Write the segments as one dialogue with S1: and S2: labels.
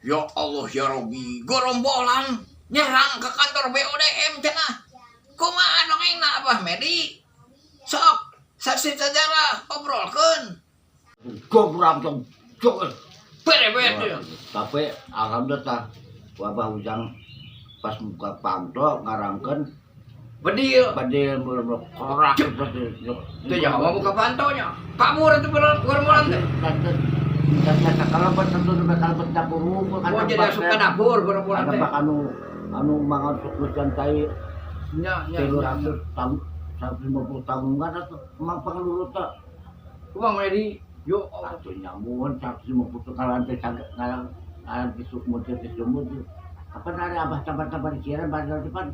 S1: Ya Allah ya Robi, gorombolan nyerang ke kantor BODM cenah. Kumaha dongengna Abah Medi? Sok saksi sejarah obrolkeun.
S2: Gobrang dong, jok.
S1: Bere-bere.
S2: Tapi alhamdulillah wabah ujang pas buka panto ngarangkeun
S1: Bedil.
S2: mulai korak
S1: Teu nyawa buka pantonya. Pamur itu gorombolan teh.
S2: dan kalau tentu bakal dapur rumput
S1: Oh jadi asup ka dapur gorombolan teh.
S2: anu mangan suku santai
S1: Nya
S2: 300 tahun 150 tahun enggak atuh emang pengelurut tak
S1: Kumaha Medi? Yo Allah.
S2: atuh nyambungan 150 kalan teh ngalang kisuk muncul apa ada abah tempat-tempat di Cirebon pada depan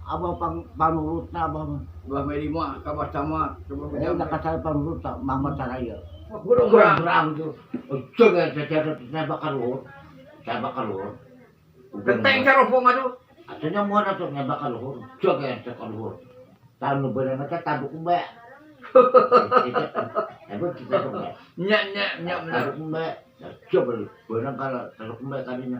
S2: abah panurutna abah
S1: Abah Medi mah kabar camat.
S2: udah kata panurutna mama caraya
S1: Gorombolan.
S2: tuh coba saya bakal luhur
S1: Genteng carofong atuh.
S2: atunya muat atuh saya bakal luhur coba saya luhur tahun lebaran teh tabuk mbak kita mbak
S1: Nya
S2: tabuk mbak coba beunang kalau tabuk mbak tadinya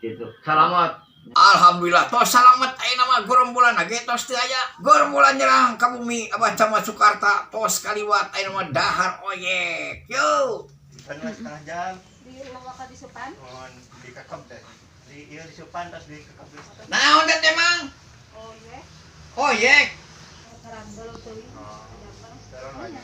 S2: gitu
S1: Salamat. Alhamdulillah tos salamet ayeuna mah gorombolan ge tos teu aya. Gorombolan nyerang ka bumi Abah Camat Sukarta tos kaliwat ayeuna mah dahar oyek. Yo.
S3: Kan setengah jam.
S4: Di lawaka di Supan.
S3: Mohon dikekep deh. Di Supan terus dikekep di sana.
S1: Naon teh teh Mang?
S4: Oh iya.
S1: Oyek.
S4: Karang dulu tuh.
S3: Oh.
S4: Ada apa?
S3: Sekarang aja.